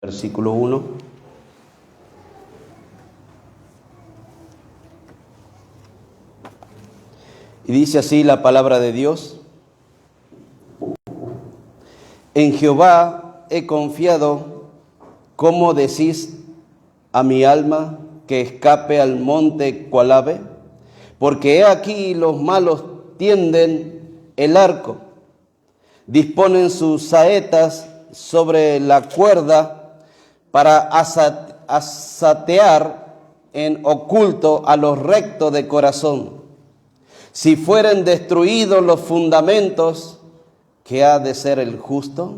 Versículo 1. Y dice así la palabra de Dios: En Jehová he confiado, ¿cómo decís a mi alma que escape al monte cual ave? Porque he aquí los malos tienden el arco, disponen sus saetas sobre la cuerda para asatear en oculto a los rectos de corazón. Si fueren destruidos los fundamentos, ¿qué ha de ser el justo?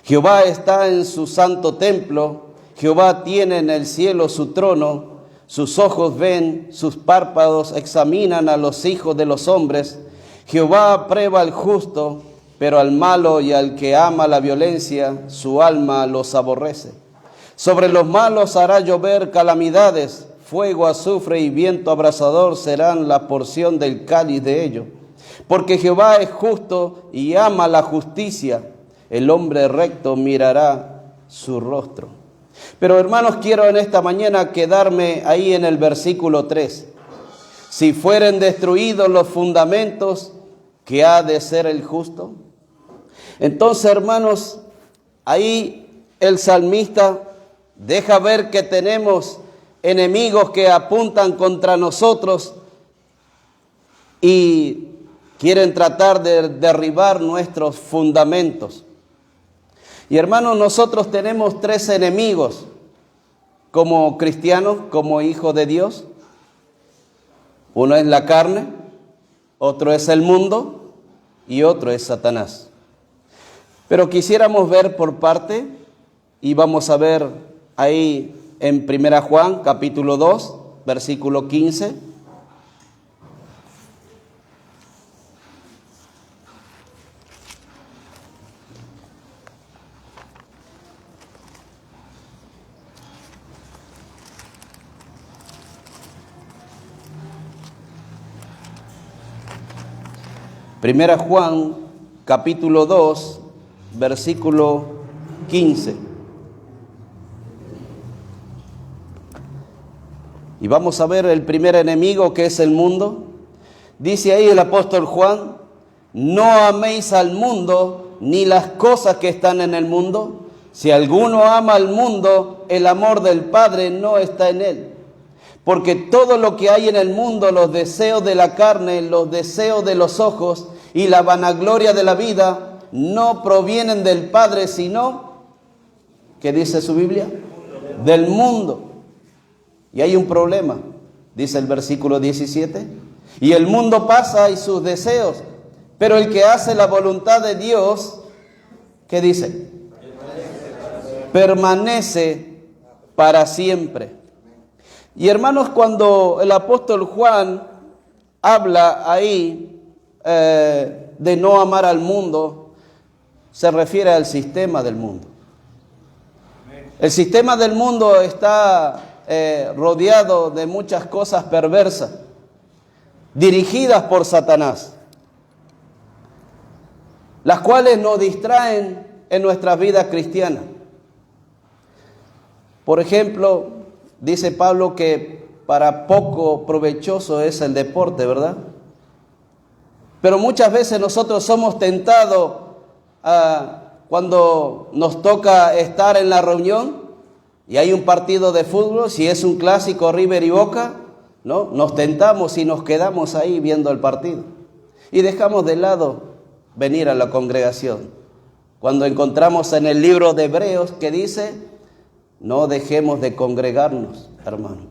Jehová está en su santo templo, Jehová tiene en el cielo su trono, sus ojos ven, sus párpados examinan a los hijos de los hombres. Jehová aprueba al justo, pero al malo y al que ama la violencia, su alma los aborrece. Sobre los malos hará llover calamidades, fuego, azufre y viento abrasador serán la porción del cáliz de ellos. Porque Jehová es justo y ama la justicia, el hombre recto mirará su rostro. Pero hermanos, quiero en esta mañana quedarme ahí en el versículo 3. Si fueren destruidos los fundamentos, ¿qué ha de ser el justo? Entonces, hermanos, ahí el salmista deja ver que tenemos enemigos que apuntan contra nosotros y quieren tratar de derribar nuestros fundamentos. Y hermanos, nosotros tenemos tres enemigos como cristianos, como hijos de Dios. Uno es la carne, otro es el mundo y otro es Satanás. Pero quisiéramos ver por parte, y vamos a ver ahí en 1 Juan capítulo 2, versículo 15. Primera Juan capítulo 2, versículo 15. Y vamos a ver el primer enemigo, que es el mundo. Dice ahí el apóstol Juan: no améis al mundo ni las cosas que están en el mundo. Si alguno ama al mundo, el amor del Padre no está en él. Porque todo lo que hay en el mundo, los deseos de la carne, los deseos de los ojos y la vanagloria de la vida, no provienen del Padre, sino, ¿qué dice su Biblia? Del mundo. Y hay un problema, dice el versículo 17. Y el mundo pasa y sus deseos, pero el que hace la voluntad de Dios, ¿qué dice? Permanece para siempre. Y hermanos, cuando el apóstol Juan habla ahí de no amar al mundo, se refiere al sistema del mundo. El sistema del mundo está rodeado de muchas cosas perversas, dirigidas por Satanás, las cuales nos distraen en nuestras vidas cristianas. Por ejemplo, dice Pablo que para poco provechoso es el deporte, ¿verdad? Pero muchas veces nosotros somos tentados cuando nos toca estar en la reunión y hay un partido de fútbol, si es un clásico River y Boca, ¿no? Nos tentamos y nos quedamos ahí viendo el partido. Y dejamos de lado venir a la congregación. Cuando encontramos en el libro de Hebreos que dice: no dejemos de congregarnos, hermano.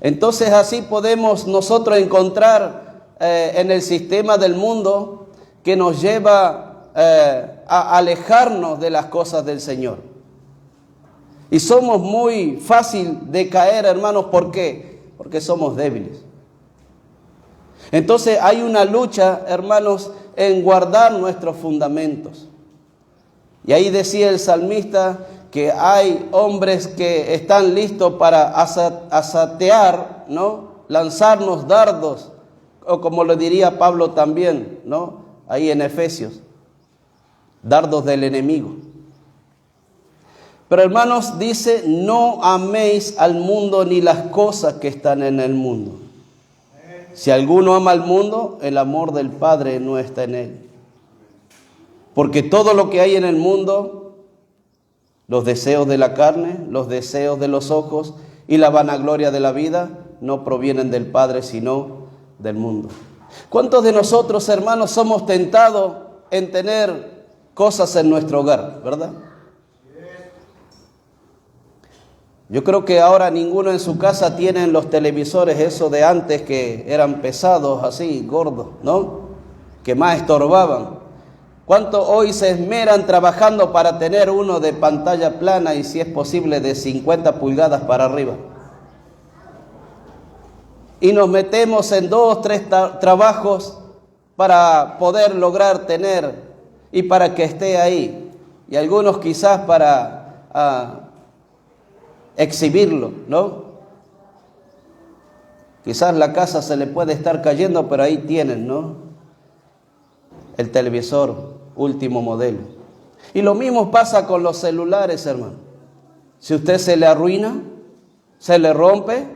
Entonces así podemos nosotros encontrar en el sistema del mundo que nos lleva a alejarnos de las cosas del Señor. Y somos muy fácil de caer, hermanos. ¿Por qué? Porque somos débiles. Entonces hay una lucha, hermanos, en guardar nuestros fundamentos. Y ahí decía el salmista que hay hombres que están listos para asatear, ¿no? Lanzarnos dardos, o como lo diría Pablo también, ¿no? Ahí en Efesios, dardos del enemigo. Pero hermanos, dice, no améis al mundo ni las cosas que están en el mundo. Si alguno ama al mundo, el amor del Padre no está en él. Porque todo lo que hay en el mundo, los deseos de la carne, los deseos de los ojos y la vanagloria de la vida, no provienen del Padre, sino del mundo. ¿Cuántos de nosotros, hermanos, somos tentados en tener cosas en nuestro hogar, verdad? Yo creo que ahora ninguno en su casa tiene los televisores, esos de antes que eran pesados, así, gordos, ¿no? Que más estorbaban. ¿Cuántos hoy se esmeran trabajando para tener uno de pantalla plana y si es posible de 50 pulgadas para arriba? Y nos metemos en 2, 3 trabajos para poder lograr tener y para que esté ahí. Y algunos quizás para exhibirlo, ¿no? Quizás la casa se le puede estar cayendo, pero ahí tienen, ¿no? El televisor, último modelo. Y lo mismo pasa con los celulares, hermano. Si usted se le arruina, se le rompe,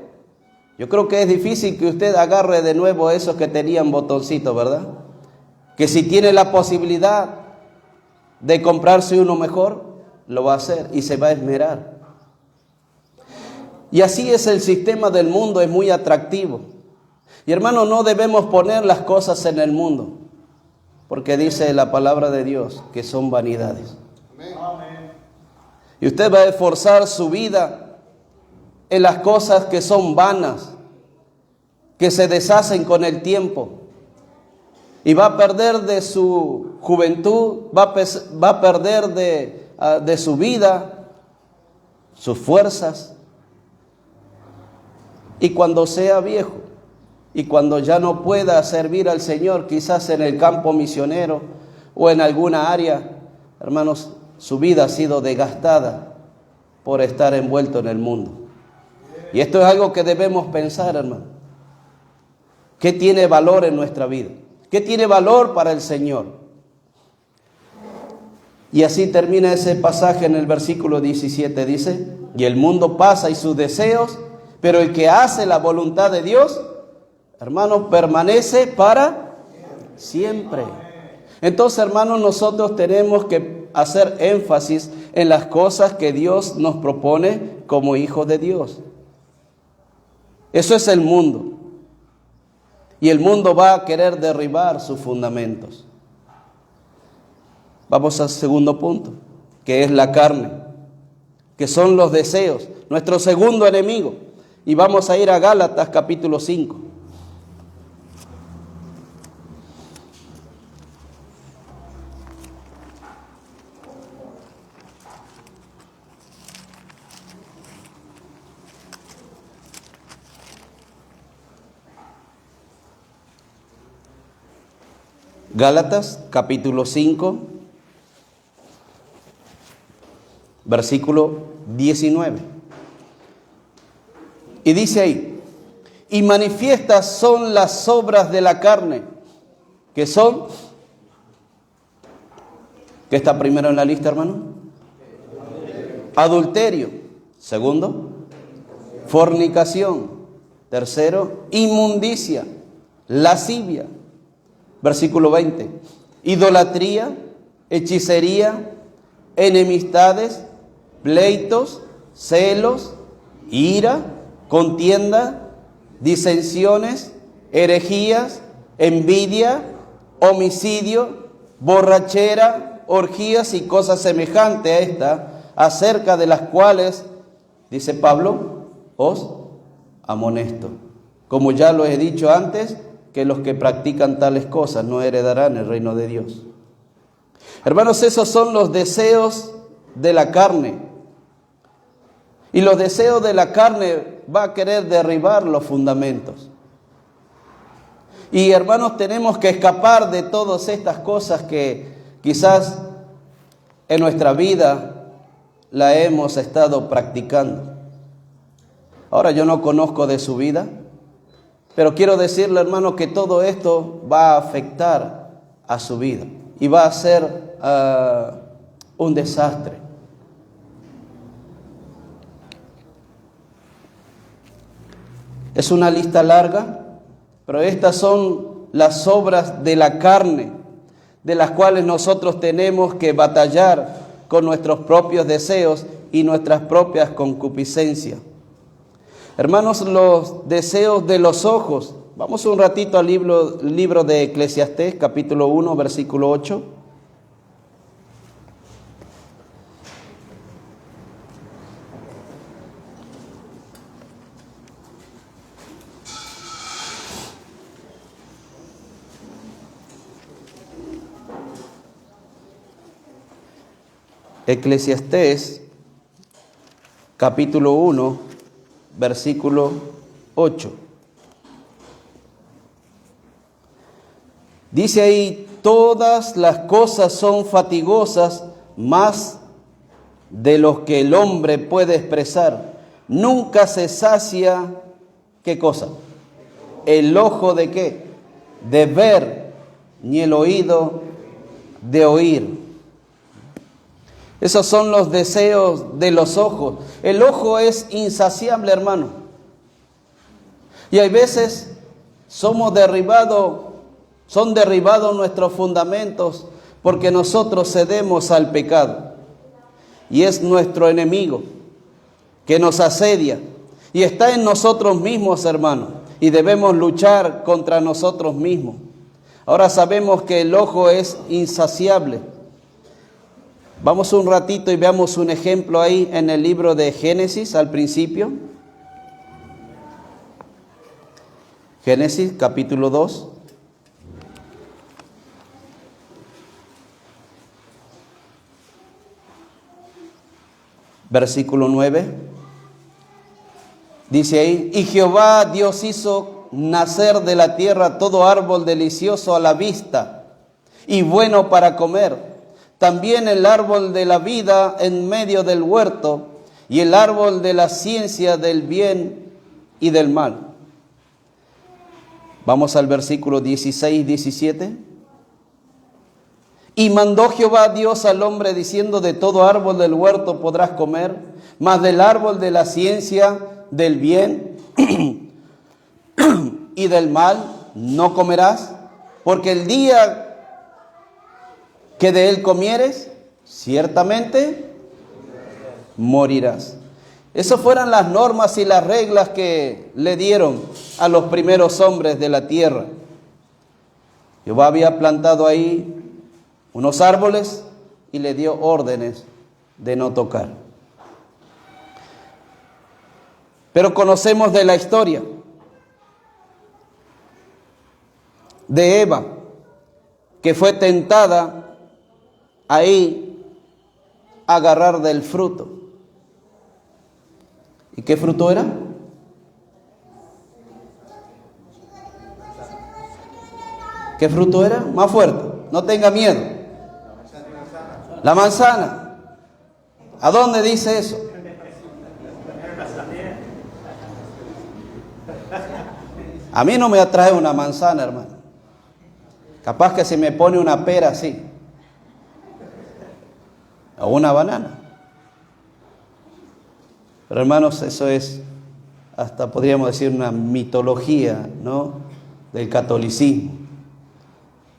yo creo que es difícil que usted agarre de nuevo esos que tenían botoncitos, ¿verdad? Que si tiene la posibilidad de comprarse uno mejor, lo va a hacer y se va a esmerar. Y así es el sistema del mundo, es muy atractivo. Y hermano, no debemos poner las cosas en el mundo, porque dice la palabra de Dios que son vanidades. Amén. Y usted va a esforzar su vida en las cosas que son vanas, que se deshacen con el tiempo. Y va a perder de su juventud, va a perder de su vida, sus fuerzas. Y cuando sea viejo, y cuando ya no pueda servir al Señor, quizás en el campo misionero o en alguna área, hermanos, su vida ha sido desgastada por estar envuelto en el mundo. Y esto es algo que debemos pensar, hermano. ¿Qué tiene valor en nuestra vida? ¿Qué tiene valor para el Señor? Y así termina ese pasaje en el versículo 17, dice, y el mundo pasa y sus deseos, pero el que hace la voluntad de Dios, hermanos, permanece para siempre. Entonces, hermanos, nosotros tenemos que hacer énfasis en las cosas que Dios nos propone como hijos de Dios. Eso es el mundo. Y el mundo va a querer derribar sus fundamentos. Vamos al segundo punto, que es la carne, que son los deseos, nuestro segundo enemigo. Y vamos a ir a Gálatas capítulo 5. Gálatas capítulo 5, versículo 19. Y dice ahí, y manifiestas son las obras de la carne, que son, ¿qué está primero en la lista, hermano? Adulterio. Segundo, fornicación. Tercero, inmundicia, lascivia. Versículo 20, idolatría, hechicería, enemistades, pleitos, celos, ira, contienda, disensiones, herejías, envidia, homicidio, borrachera, orgías y cosas semejantes a esta, acerca de las cuales, dice Pablo, os amonesto. Como ya lo he dicho antes, que los que practican tales cosas no heredarán el reino de Dios. Hermanos, esos son los deseos de la carne. Y los deseos de la carne va a querer derribar los fundamentos. Y hermanos, tenemos que escapar de todas estas cosas que quizás en nuestra vida la hemos estado practicando. Ahora yo no conozco de su vida, pero quiero decirle, hermano, que todo esto va a afectar a su vida y va a ser un desastre. Es una lista larga, pero estas son las obras de la carne, de las cuales nosotros tenemos que batallar con nuestros propios deseos y nuestras propias concupiscencias. Hermanos, los deseos de los ojos. Vamos un ratito al libro de Eclesiastés, capítulo 1, versículo 8. Eclesiastés, capítulo 1, versículo 8. Dice ahí, todas las cosas son fatigosas, más de lo que el hombre puede expresar. Nunca se sacia, ¿qué cosa? El ojo de qué? De ver, ni el oído de oír. Esos son los deseos de los ojos. El ojo es insaciable, hermano. Y hay veces son derribados nuestros fundamentos porque nosotros cedemos al pecado. Y es nuestro enemigo que nos asedia. Y está en nosotros mismos, hermano. Y debemos luchar contra nosotros mismos. Ahora sabemos que el ojo es insaciable. Vamos un ratito y veamos un ejemplo ahí en el libro de Génesis al principio. Génesis capítulo 2. Versículo 9. Dice ahí, y Jehová Dios hizo nacer de la tierra todo árbol delicioso a la vista y bueno para comer. También el árbol de la vida en medio del huerto y el árbol de la ciencia del bien y del mal. Vamos al versículo 16 y 17. Y mandó Jehová Dios al hombre diciendo, de todo árbol del huerto podrás comer, mas del árbol de la ciencia del bien y del mal no comerás, porque el día que de él comieres, ciertamente morirás. Esas fueron las normas y las reglas que le dieron a los primeros hombres de la tierra. Jehová había plantado ahí unos árboles y le dio órdenes de no tocar. Pero conocemos de la historia de Eva, que fue tentada ahí a agarrar del fruto. ¿Y qué fruto era? ¿Qué fruto era? Más fuerte, no tenga miedo. La manzana. ¿A dónde dice eso? A mí no me atrae una manzana, hermano. Capaz que se me pone una pera así. O una banana. Pero hermanos, eso es, hasta podríamos decir, una mitología, ¿no?, del catolicismo.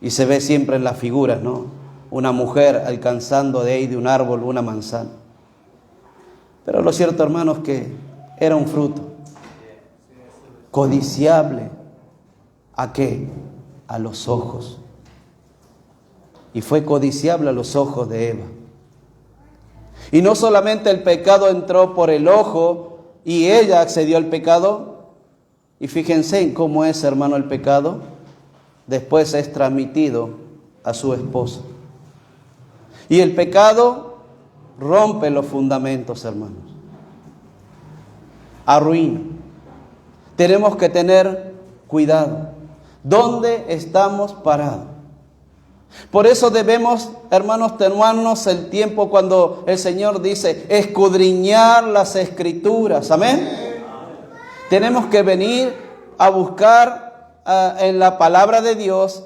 Y se ve siempre en las figuras, ¿no?, una mujer alcanzando de ahí de un árbol una manzana. Pero lo cierto, hermanos, que era un fruto codiciable. ¿A qué? A los ojos. Y fue codiciable a los ojos de Eva. Y no solamente el pecado entró por el ojo y ella accedió al pecado. Y fíjense en cómo es, hermano, el pecado. Después es transmitido a su esposo. Y el pecado rompe los fundamentos, hermanos. Arruina. Tenemos que tener cuidado. ¿Dónde estamos parados? Por eso debemos, hermanos, tomarnos el tiempo cuando el Señor dice escudriñar las Escrituras. Amén. Tenemos que venir a buscar en la palabra de Dios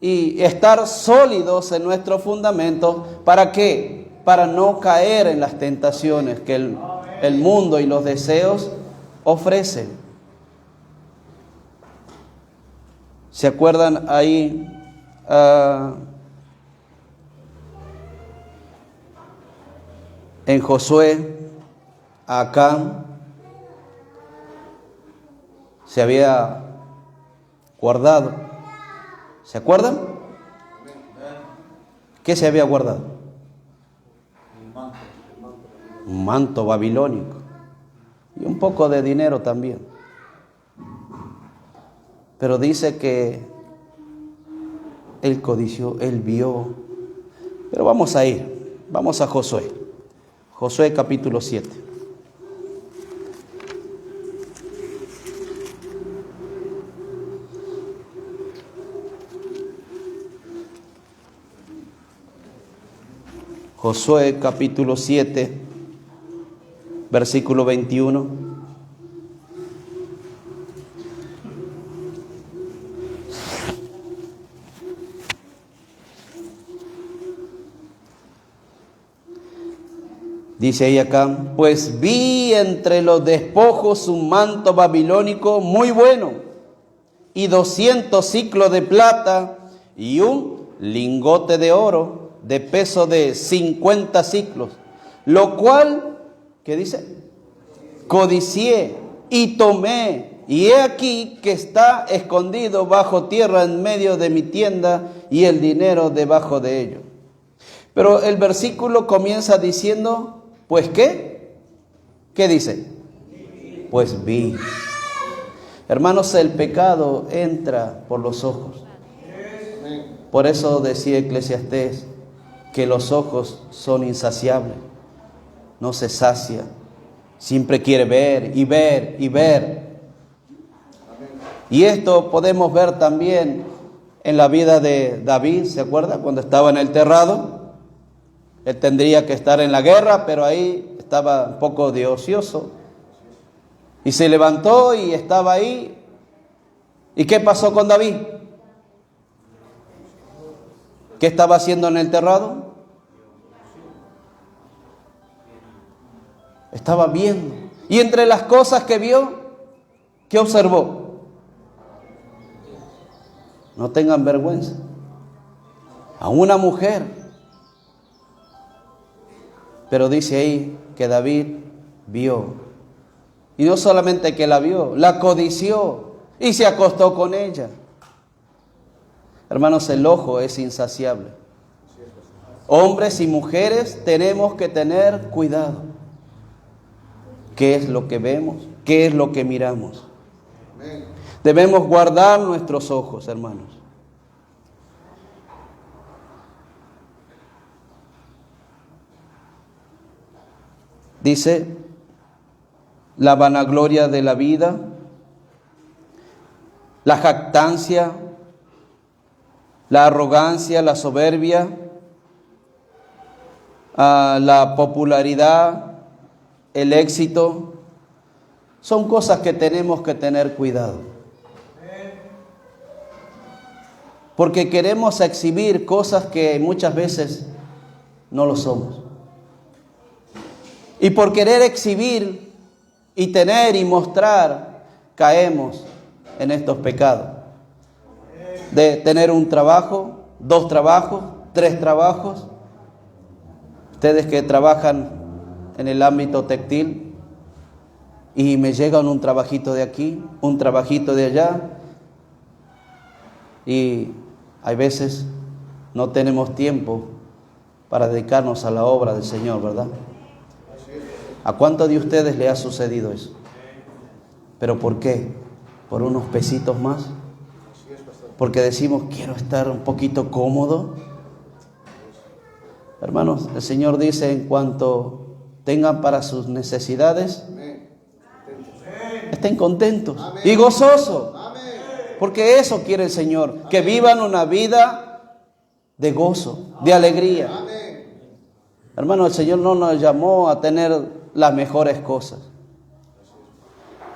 y estar sólidos en nuestros fundamentos. ¿Para qué? Para no caer en las tentaciones que el mundo y los deseos ofrecen. ¿Se acuerdan ahí? En Josué, Acán se había guardado. ¿Se acuerdan? ¿Qué se había guardado? Un manto babilónico y un poco de dinero también. Pero dice que él codició, él vio. Pero vamos a Josué. Josué capítulo 7. Josué capítulo 7, versículo 21. Dice ahí acá, pues vi entre los despojos un manto babilónico muy bueno, y 200 siclos de plata, y un lingote de oro de peso de 50 siclos, lo cual, ¿qué dice? Codicié y tomé, y he aquí que está escondido bajo tierra en medio de mi tienda, y el dinero debajo de ello. Pero el versículo comienza diciendo, ¿pues qué? ¿Qué dice? Pues vi. Hermanos, el pecado entra por los ojos. Por eso decía Eclesiastés que los ojos son insaciables. No se sacia. Siempre quiere ver y ver y ver. Y esto podemos ver también en la vida de David. ¿Se acuerda? Cuando estaba en el terrado. Él tendría que estar en la guerra, pero ahí estaba un poco de ocioso. Y se levantó y estaba ahí. ¿Y qué pasó con David? ¿Qué estaba haciendo en el terrado? Estaba viendo. Y entre las cosas que vio, ¿qué observó? No tengan vergüenza. A una mujer. Pero dice ahí que David vio. Y no solamente que la vio, la codició y se acostó con ella. Hermanos, el ojo es insaciable. Hombres y mujeres tenemos que tener cuidado. ¿Qué es lo que vemos? ¿Qué es lo que miramos? Debemos guardar nuestros ojos, hermanos. Dice, la vanagloria de la vida, la jactancia, la arrogancia, la soberbia, la popularidad, el éxito, son cosas que tenemos que tener cuidado. Porque queremos exhibir cosas que muchas veces no lo somos. Y por querer exhibir y tener y mostrar, caemos en estos pecados. De tener un trabajo, 2 trabajos, 3 trabajos. Ustedes que trabajan en el ámbito textil y me llegan un trabajito de aquí, un trabajito de allá. Y hay veces no tenemos tiempo para dedicarnos a la obra del Señor, ¿verdad? ¿A cuántos de ustedes le ha sucedido eso? ¿Pero por qué? ¿Por unos pesitos más? Porque decimos, quiero estar un poquito cómodo. Hermanos, el Señor dice, en cuanto tengan para sus necesidades, estén contentos y gozosos. Porque eso quiere el Señor, que vivan una vida de gozo, de alegría. Hermanos, el Señor no nos llamó a tener las mejores cosas.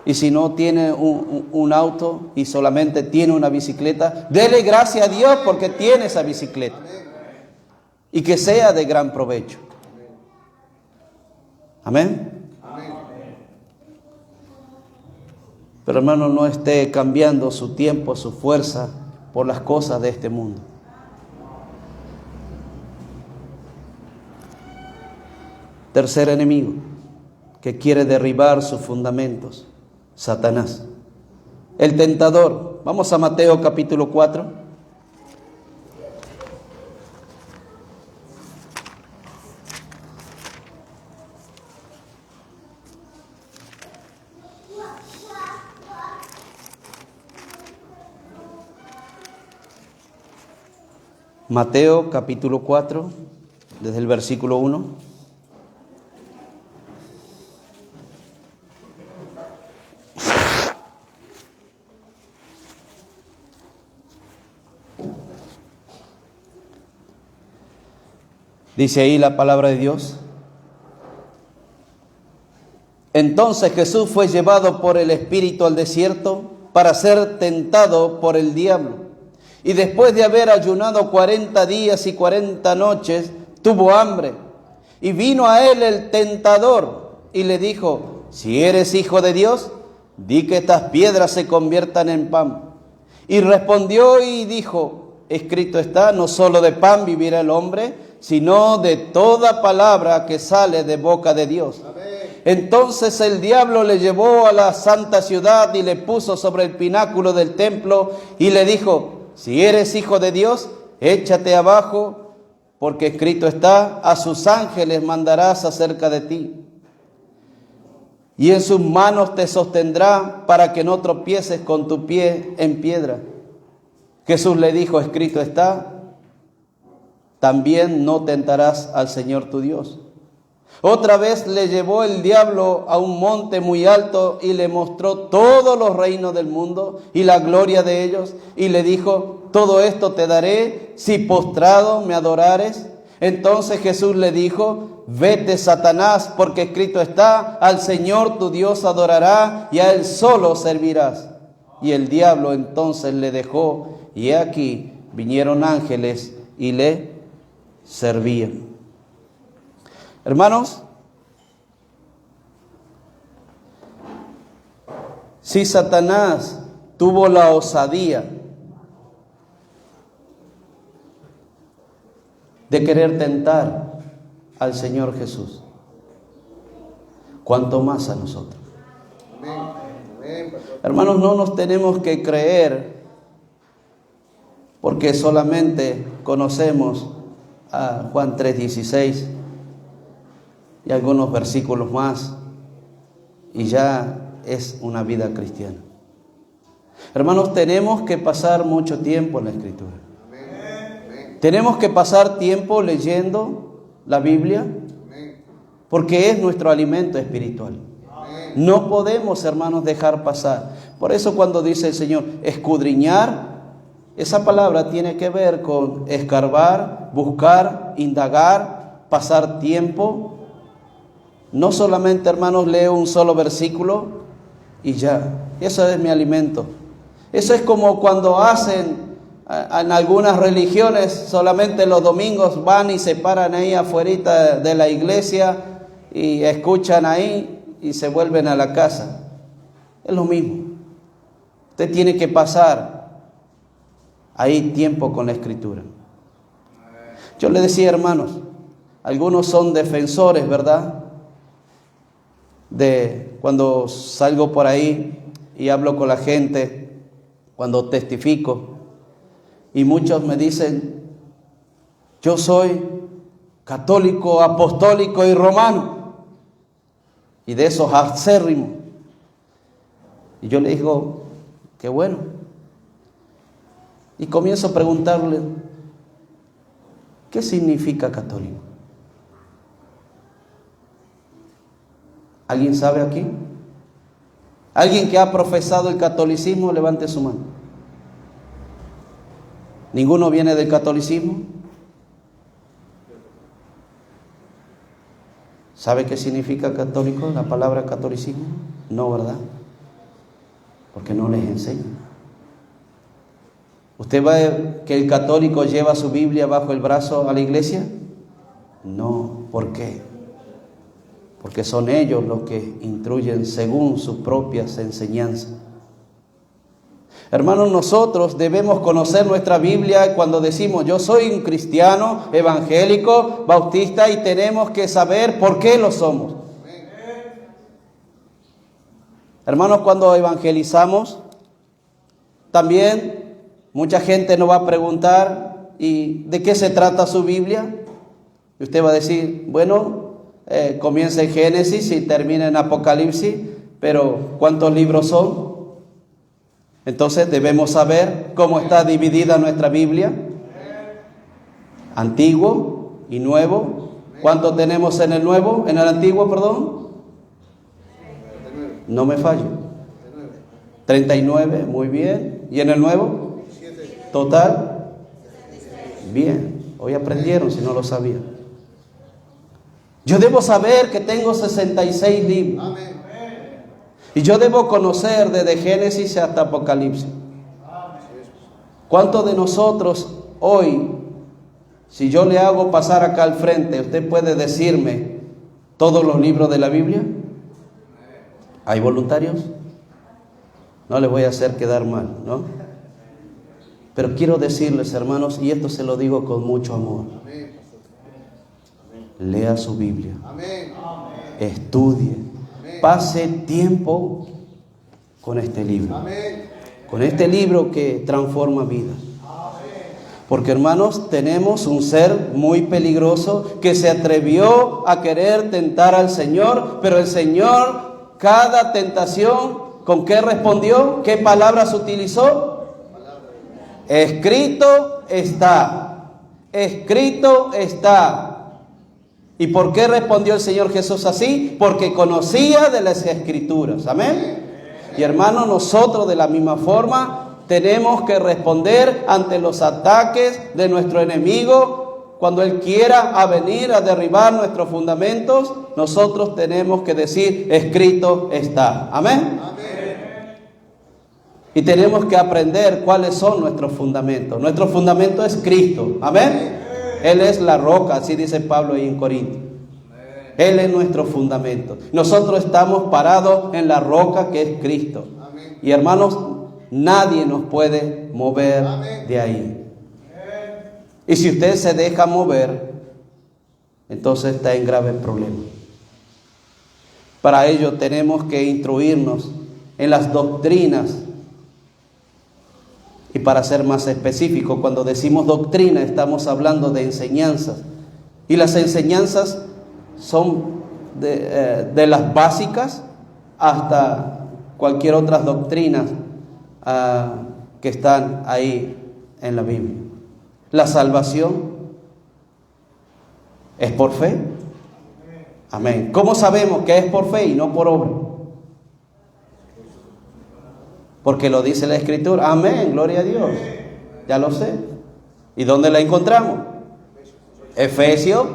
Y si no tiene un auto y solamente tiene una bicicleta, dele gracias a Dios porque tiene esa bicicleta. Y que sea de gran provecho. Amén. Pero hermano, no esté cambiando su tiempo, su fuerza por las cosas de este mundo. Tercer enemigo que quiere derribar sus fundamentos, Satanás. El tentador. Vamos a Mateo capítulo 4. Mateo capítulo 4, desde el versículo 1. Dice ahí la palabra de Dios. Entonces Jesús fue llevado por el Espíritu al desierto para ser tentado por el diablo. Y después de haber ayunado 40 días y 40 noches, tuvo hambre. Y vino a él el tentador y le dijo: si eres hijo de Dios, di que estas piedras se conviertan en pan. Y respondió y dijo: escrito está, no solo de pan vivirá el hombre, sino de toda palabra que sale de boca de Dios. Amén. Entonces el diablo le llevó a la santa ciudad y le puso sobre el pináculo del templo y le dijo: si eres hijo de Dios, échate abajo, porque escrito está, a sus ángeles mandarás acerca de ti. Y en sus manos te sostendrá para que no tropieces con tu pie en piedra. Jesús le dijo: escrito está, también no tentarás al Señor tu Dios. Otra vez le llevó el diablo a un monte muy alto y le mostró todos los reinos del mundo y la gloria de ellos, y le dijo: todo esto te daré si postrado me adorares. Entonces Jesús le dijo: vete, Satanás, porque escrito está, al Señor tu Dios adorará y a Él solo servirás. Y el diablo entonces le dejó, y he aquí vinieron ángeles y le servían. Hermanos, si Satanás tuvo la osadía de querer tentar al Señor Jesús, ¿cuánto más a nosotros? Hermanos, no nos tenemos que creer porque solamente conocemos a Juan 3:16 y algunos versículos más y ya es una vida cristiana. Hermanos, tenemos que pasar mucho tiempo en la Escritura. Tenemos que pasar tiempo leyendo la Biblia porque es nuestro alimento espiritual. No podemos, hermanos, dejar pasar. Por eso cuando dice el Señor escudriñar, esa palabra tiene que ver con escarbar, buscar, indagar, pasar tiempo. No solamente, hermanos, leo un solo versículo y ya. Eso es mi alimento. Eso es como cuando hacen en algunas religiones, solamente los domingos van y se paran ahí afuera de la iglesia y escuchan ahí y se vuelven a la casa. Es lo mismo. Usted tiene que pasar ahí tiempo con la Escritura. Yo le decía, hermanos, algunos son defensores, ¿verdad? De cuando salgo por ahí y hablo con la gente, cuando testifico, y muchos me dicen: yo soy católico, apostólico y romano, y de esos acérrimos. Y yo le digo: qué bueno. Y comienzo a preguntarle: ¿qué significa católico? ¿Alguien sabe aquí? ¿Alguien que ha profesado el catolicismo? Levante su mano. ¿Ninguno viene del catolicismo? ¿Sabe qué significa católico, la palabra catolicismo? No, ¿verdad? Porque no les enseñan. ¿Usted ve que el católico lleva su Biblia bajo el brazo a la iglesia? No. ¿Por qué? Porque son ellos los que instruyen según sus propias enseñanzas. Hermanos, nosotros debemos conocer nuestra Biblia cuando decimos yo soy un cristiano, evangélico, bautista, y tenemos que saber por qué lo somos. Hermanos, cuando evangelizamos, también mucha gente nos va a preguntar, ¿y de qué se trata su Biblia? Y usted va a decir, bueno, comienza en Génesis y termina en Apocalipsis, pero ¿cuántos libros son? Entonces debemos saber cómo está dividida nuestra Biblia. Antiguo y Nuevo. ¿Cuánto tenemos en el Nuevo? En el Antiguo, perdón. No me fallo. 39, muy bien. ¿Y en el Nuevo? Total. Bien. Hoy aprendieron si no lo sabían. Yo debo saber que tengo 66 libros. Y yo debo conocer desde Génesis hasta Apocalipsis. ¿Cuántos de nosotros hoy, si yo le hago pasar acá al frente, usted puede decirme todos los libros de la Biblia? ¿Hay voluntarios? No les voy a hacer quedar mal, ¿no? Pero quiero decirles, hermanos, y esto se lo digo con mucho amor. Lea su Biblia. Estudie. Pase tiempo con este libro. Con este libro que transforma vidas. Porque, hermanos, tenemos un ser muy peligroso que se atrevió a querer tentar al Señor, pero el Señor, cada tentación, ¿con qué respondió? ¿Qué palabras utilizó? Escrito está. Escrito está. ¿Y por qué respondió el Señor Jesús así? Porque conocía de las Escrituras. Amén. Y hermanos, nosotros de la misma forma tenemos que responder ante los ataques de nuestro enemigo. Cuando él quiera venir a derribar nuestros fundamentos, nosotros tenemos que decir, escrito está. Amén. Y tenemos que aprender cuáles son nuestros fundamentos. Nuestro fundamento es Cristo. Amén. Él es la roca, así dice Pablo ahí en Corintios. Él es nuestro fundamento. Nosotros estamos parados en la roca que es Cristo. Y hermanos, nadie nos puede mover de ahí. Y si usted se deja mover, entonces está en grave problema. Para ello tenemos que instruirnos en las doctrinas. Y para ser más específico, cuando decimos doctrina, estamos hablando de enseñanzas. Y las enseñanzas son de las básicas hasta cualquier otra doctrina que están ahí en la Biblia. La salvación es por fe. Amén. ¿Cómo sabemos que es por fe y no por obra? Porque lo dice la Escritura. Amén, gloria a Dios. Ya lo sé. ¿Y dónde la encontramos? Efesios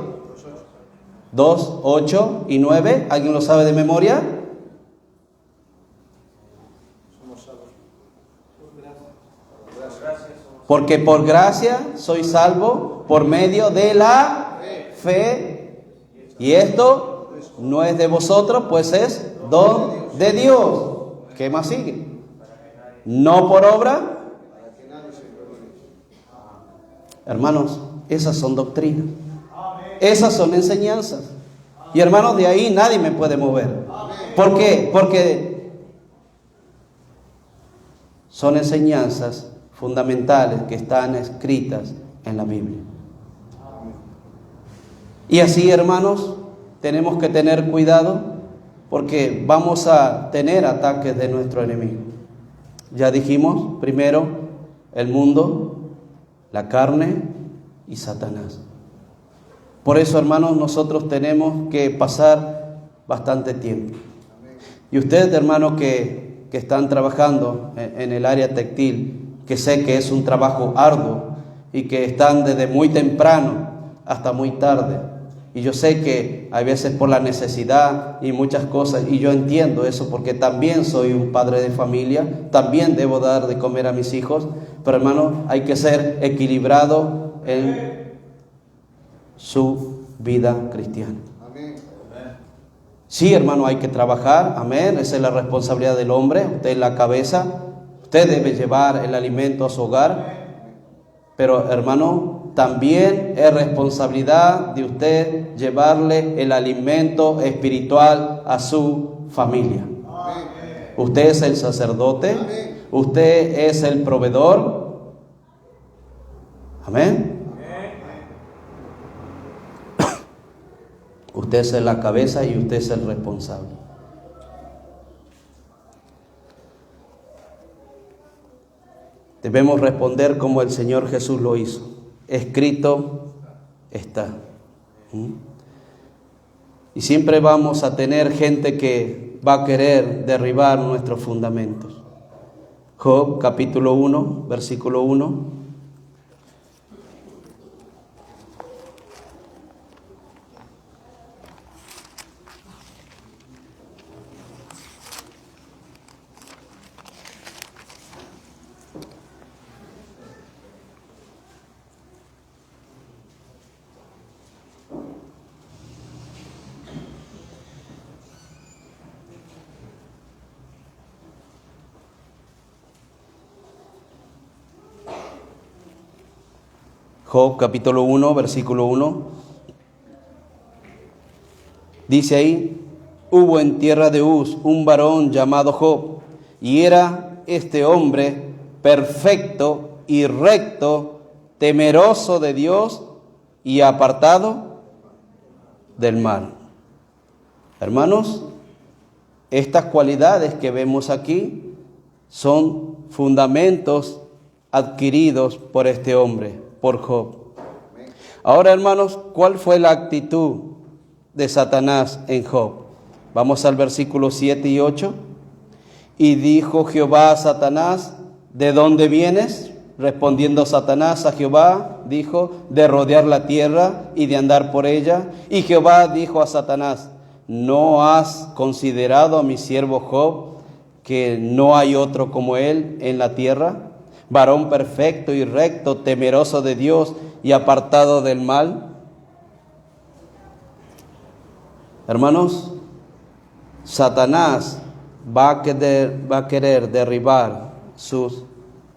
2, 8 y 9. ¿Alguien lo sabe de memoria? Porque por gracia soy salvo por medio de la fe. Y esto no es de vosotros, pues es don de Dios. ¿Qué más sigue? No por obra. Hermanos, esas son doctrinas. Esas son enseñanzas. Y hermanos, de ahí nadie me puede mover. ¿Por qué? Porque son enseñanzas fundamentales que están escritas en la Biblia. Y así, hermanos, tenemos que tener cuidado porque vamos a tener ataques de nuestro enemigo. Ya dijimos, primero, el mundo, la carne y Satanás. Por eso, hermanos, nosotros tenemos que pasar bastante tiempo. Y ustedes, hermanos, que están trabajando en el área textil, que sé que es un trabajo arduo y que están desde muy temprano hasta muy tarde. Y yo sé que hay veces por la necesidad y muchas cosas, y yo entiendo eso porque también soy un padre de familia, también debo dar de comer a mis hijos, pero hermano, hay que ser equilibrado en su vida cristiana. Sí, hermano, hay que trabajar, amén, esa es la responsabilidad del hombre, usted es la cabeza, Usted debe llevar el alimento a su hogar, pero hermano, también es responsabilidad de usted llevarle el alimento espiritual a su familia. Usted es el sacerdote, usted es el proveedor. Amén. Usted es la cabeza y usted es el responsable. Debemos responder como el Señor Jesús lo hizo. Escrito está. Y siempre vamos a tener gente que va a querer derribar nuestros fundamentos. Job capítulo 1, versículo 1. Job capítulo 1, versículo 1. Dice ahí: hubo en tierra de Uz un varón llamado Job, y era este hombre perfecto y recto, temeroso de Dios y apartado del mal. Hermanos, estas cualidades que vemos aquí son fundamentos adquiridos por este hombre, por Job. Ahora, hermanos, ¿cuál fue la actitud de Satanás en Job? Vamos al versículo 7 y 8. Y dijo Jehová a Satanás: ¿de dónde vienes? Respondiendo Satanás a Jehová, dijo: de rodear la tierra y de andar por ella. Y Jehová dijo a Satanás: ¿no has considerado a mi siervo Job, que no hay otro como él en la tierra? Varón perfecto y recto, temeroso de Dios y apartado del mal. Hermanos, Satanás va a querer derribar sus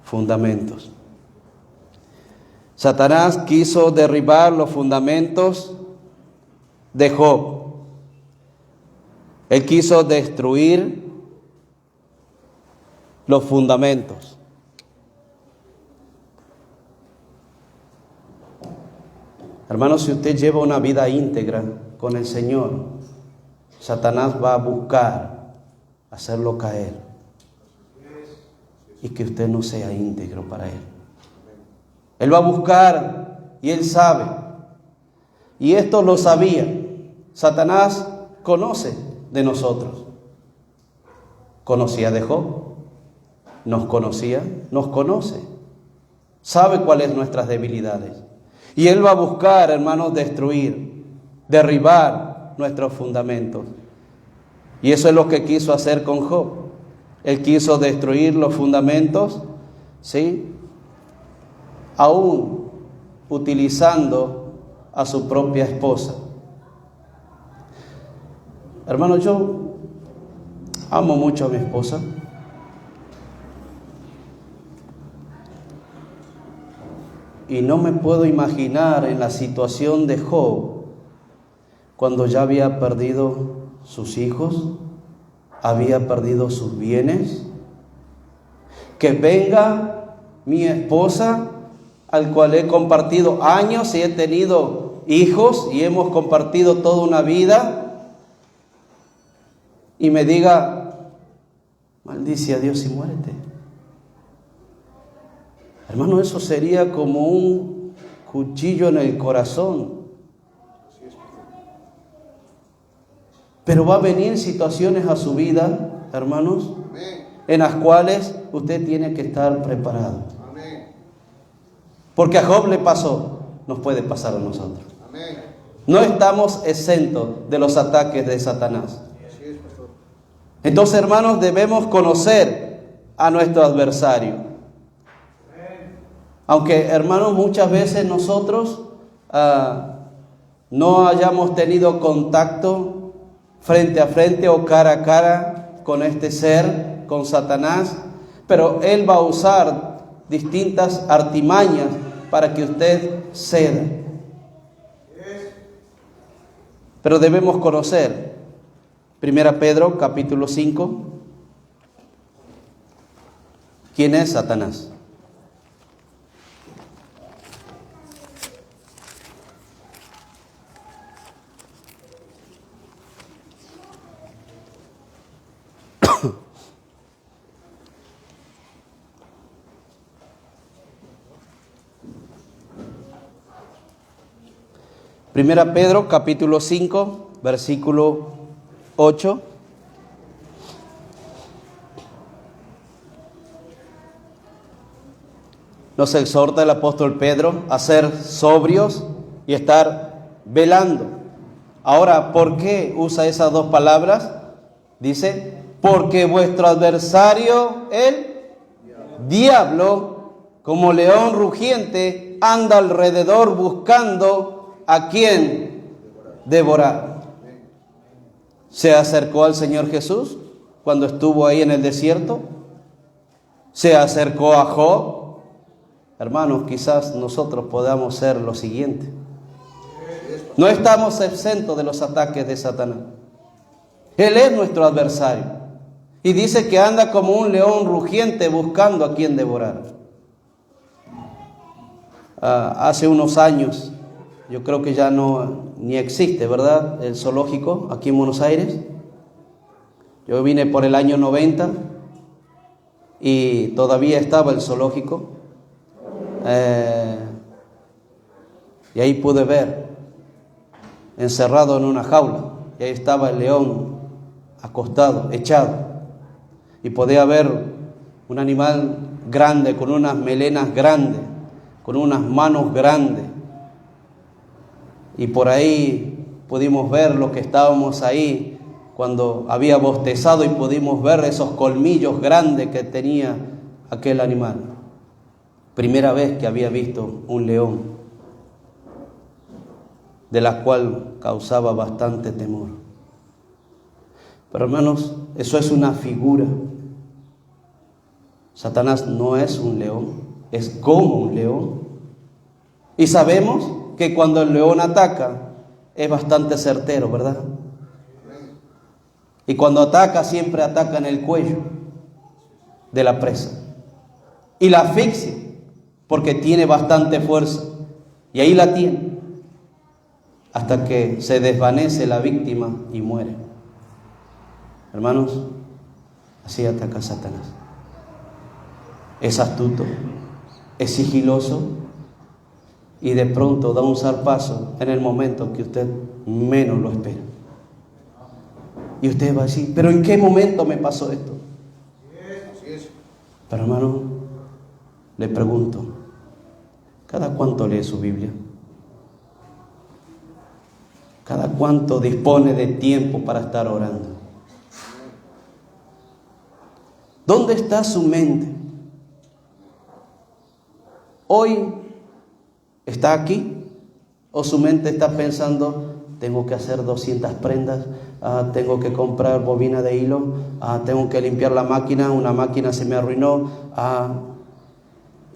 fundamentos. Satanás quiso derribar los fundamentos de Job. Él quiso destruir los fundamentos. Hermanos, si usted lleva una vida íntegra con el Señor, Satanás va a buscar hacerlo caer y que usted no sea íntegro para Él. Él va a buscar y Él sabe. Y esto lo sabía. Satanás conoce de nosotros. Conocía de Job. Nos conocía, nos conoce. Sabe cuáles son nuestras debilidades. Y Él va a buscar, hermanos, destruir, derribar nuestros fundamentos. Y eso es lo que quiso hacer con Job. Él quiso destruir los fundamentos, ¿sí? Aún utilizando a su propia esposa. Hermanos, yo amo mucho a mi esposa. Y no me puedo imaginar en la situación de Job, cuando ya había perdido sus hijos, había perdido sus bienes, que venga mi esposa, al cual he compartido años y he tenido hijos y hemos compartido toda una vida, y me diga: maldice a Dios y muérete. Hermano, eso sería como un cuchillo en el corazón. Pero va a venir situaciones a su vida, hermanos, en las cuales usted tiene que estar preparado. Porque a Job le pasó, nos puede pasar a nosotros. No estamos exentos de los ataques de Satanás. Entonces, hermanos, debemos conocer a nuestro adversario. Aunque, hermanos, muchas veces nosotros no hayamos tenido contacto frente a frente o cara a cara con este ser, con Satanás, Pero Él va a usar distintas artimañas para que usted ceda. Pero debemos conocer 1 Pedro capítulo 5. ¿Quién es Satanás? Primera Pedro capítulo 5, versículo 8. Nos exhorta el apóstol Pedro a ser sobrios y estar velando. Ahora, ¿por qué usa esas dos palabras? Dice, porque vuestro adversario, el diablo, como león rugiente, anda alrededor buscando a quien devorar. Se acercó al Señor Jesús cuando estuvo ahí en el desierto. Se acercó a Job. Hermanos, quizás nosotros podamos ser lo siguiente. No estamos exentos de los ataques de Satanás. Él es nuestro adversario. Y dice que anda como un león rugiente buscando a quien devorar. Hace unos años, yo creo que ya no ni existe, ¿verdad?, el zoológico aquí en Buenos Aires. Yo vine por el año 90 y todavía estaba el zoológico. Y ahí pude ver, encerrado en una jaula, y ahí estaba el león acostado, echado. Y podía ver un animal grande, con unas melenas grandes, con unas manos grandes. Y por ahí pudimos ver lo que estábamos ahí cuando había bostezado y pudimos ver esos colmillos grandes que tenía aquel animal. Primera vez que había visto un león, de la cual causaba bastante temor. Pero hermanos, eso es una figura. Satanás no es un león, es como un león. Y sabemos que cuando el león ataca es bastante certero, ¿verdad? Y cuando ataca siempre ataca en el cuello de la presa y la asfixia, porque tiene bastante fuerza, y ahí la tiene hasta que se desvanece la víctima y muere. Hermanos, así ataca Satanás. Es astuto, es sigiloso, y de pronto da un zarpazo en el momento que usted menos lo espera. Y usted va a decir, ¿pero en qué momento me pasó esto? Pero hermano, le pregunto, ¿cada cuánto lee su Biblia? ¿Cada cuánto dispone de tiempo para estar orando? ¿Dónde está su mente? Hoy ¿está aquí? ¿O su mente está pensando, tengo que hacer 200 prendas, tengo que comprar bobina de hilo, tengo que limpiar la máquina, una máquina se me arruinó,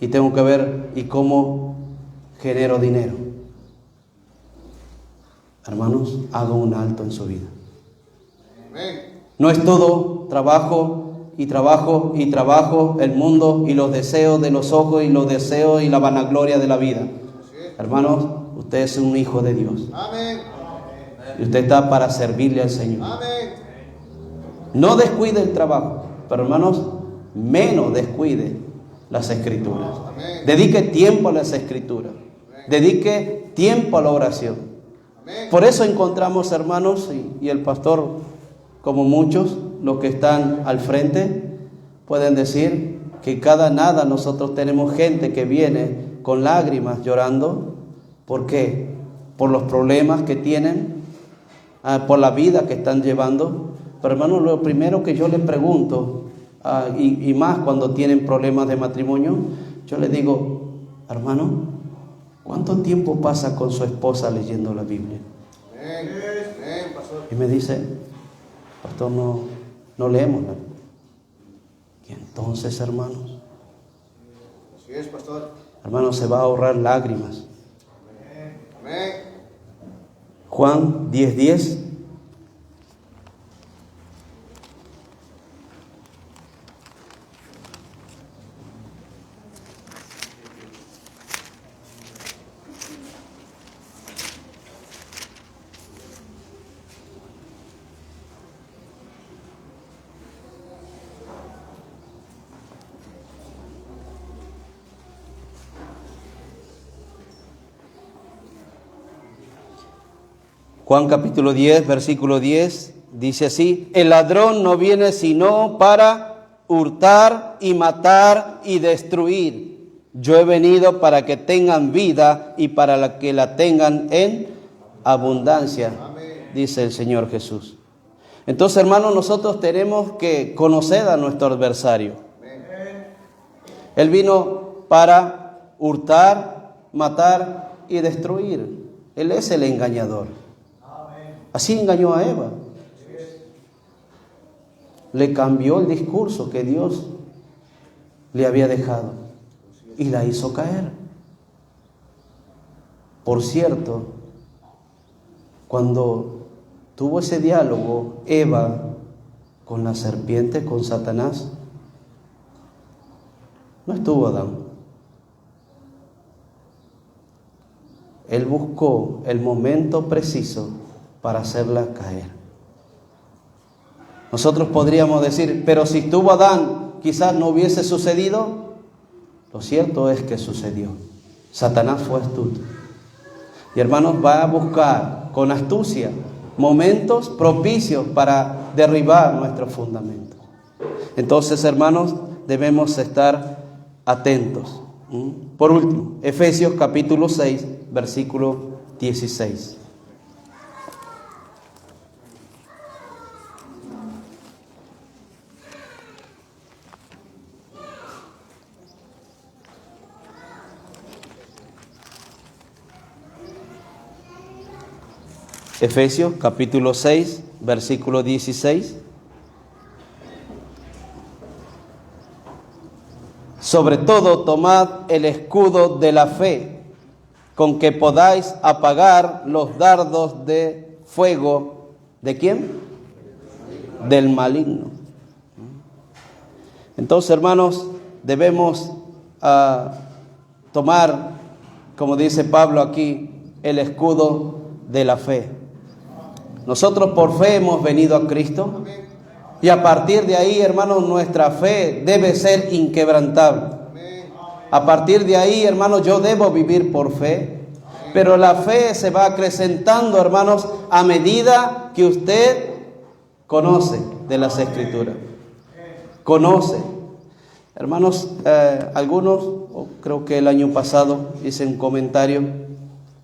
y tengo que ver y cómo genero dinero? Hermanos, haga un alto en su vida. No es todo trabajo y trabajo y trabajo, el mundo y los deseos de los ojos y los deseos y la vanagloria de la vida. Hermanos, usted es un hijo de Dios. Amén. Y usted está para servirle al Señor. Amén. No descuide el trabajo, pero hermanos, menos descuide las Escrituras. Amén. Dedique tiempo a las Escrituras. Amén. Dedique tiempo a la oración. Amén. Por eso encontramos, hermanos, y el pastor, como muchos, los que están al frente, pueden decir que cada nada nosotros tenemos gente que viene con lágrimas llorando. ¿Por qué? Por los problemas que tienen, por la vida que están llevando. Pero hermano, lo primero que yo le pregunto, y más cuando tienen problemas de matrimonio, yo le digo, hermano, ¿cuánto tiempo pasa con su esposa leyendo la Biblia? Y me dice, pastor, no leemos la Biblia. Y entonces, hermanos, Así es, pastor. hermanos, se va a ahorrar lágrimas. Amén. Juan 10:10. Juan capítulo 10, versículo 10, dice así: el ladrón no viene sino para hurtar y matar y destruir. Yo he venido para que tengan vida y para que la tengan en abundancia, dice el Señor Jesús. Entonces, hermanos, nosotros tenemos que conocer a nuestro adversario. Él vino para hurtar, matar y destruir. Él es el engañador. Así engañó a Eva. Le cambió el discurso que Dios le había dejado y la hizo caer. Por cierto, cuando tuvo ese diálogo Eva con la serpiente, con Satanás, no estuvo Adán. Él buscó el momento preciso para hacerla caer. Nosotros podríamos decir, pero si estuvo Adán, quizás no hubiese sucedido. Lo cierto es que sucedió. Satanás fue astuto. Y hermanos, va a buscar con astucia momentos propicios para derribar nuestros fundamentos. Entonces, hermanos, debemos estar atentos. Por último, Efesios capítulo 6, versículo 16. Efesios capítulo 6, versículo 16. Sobre todo, tomad el escudo de la fe, con que podáis apagar los dardos de fuego. ¿De quién? Del maligno. Entonces, hermanos, debemos tomar, como dice Pablo aquí, el escudo de la fe. Nosotros por fe hemos venido a Cristo y a partir de ahí, hermanos, nuestra fe debe ser inquebrantable. A partir de ahí, hermanos, yo debo vivir por fe, pero la fe se va acrecentando, hermanos, a medida que usted conoce de las Escrituras. Conoce. Hermanos, algunos, creo que el año pasado hice un comentario,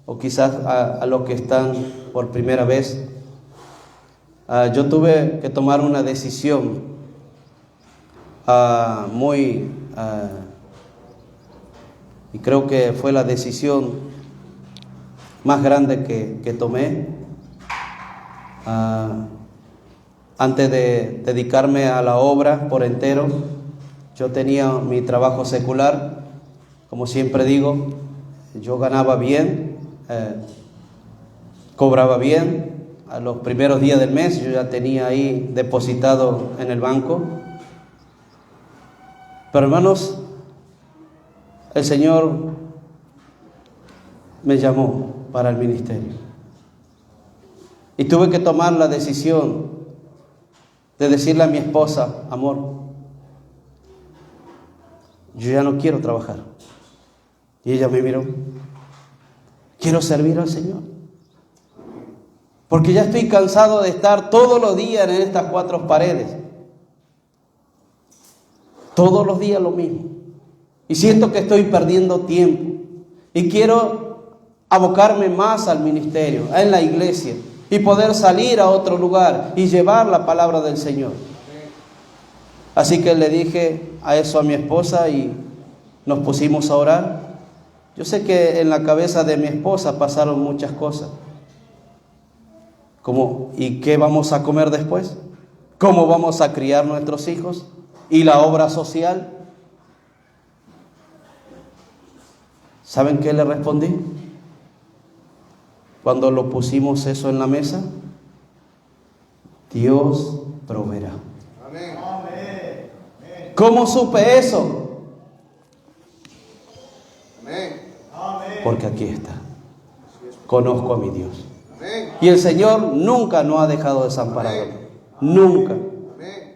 o quizás a los que están por primera vez. Yo tuve que tomar una decisión y creo que fue la decisión más grande que tomé. Antes de dedicarme a la obra por entero, yo tenía mi trabajo secular. Como siempre digo, yo ganaba bien, cobraba bien. A los primeros días del mes yo ya tenía ahí depositado en el banco. Pero hermanos, el Señor me llamó para el ministerio. Y tuve que tomar la decisión de decirle a mi esposa: amor, yo ya no quiero trabajar. Y ella me miró: quiero servir al Señor. Porque ya estoy cansado de estar todos los días en estas cuatro paredes. Todos los días lo mismo. Y siento que estoy perdiendo tiempo. Y quiero abocarme más al ministerio, en la iglesia. Y poder salir a otro lugar y llevar la palabra del Señor. Así que le dije a eso a mi esposa y nos pusimos a orar. Yo sé que en la cabeza de mi esposa pasaron muchas cosas. Como, ¿y qué vamos a comer después? ¿Cómo vamos a criar nuestros hijos? ¿Y la obra social? ¿Saben qué le respondí? Cuando lo pusimos eso en la mesa, Dios proveerá. Amén. ¿Cómo supe eso? Amén. Porque aquí está. Conozco a mi Dios. Amén. Y el Señor nunca nos ha dejado desamparados. Nunca. Amén.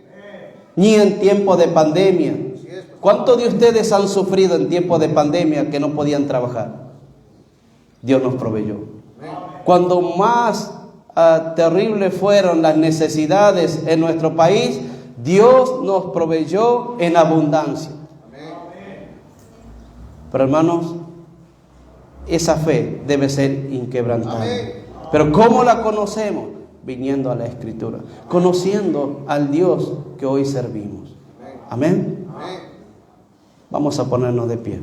Ni en tiempo de pandemia. Así es, pastor. ¿Cuántos de ustedes han sufrido en tiempo de pandemia que no podían trabajar? Dios nos proveyó. Amén. Cuando más terribles fueron las necesidades en nuestro país, Dios nos proveyó en abundancia. Amén. Pero hermanos, esa fe debe ser inquebrantable. Amén. Pero ¿cómo la conocemos? Viniendo a la Escritura, conociendo al Dios que hoy servimos. Amén. Amén. Vamos a ponernos de pie.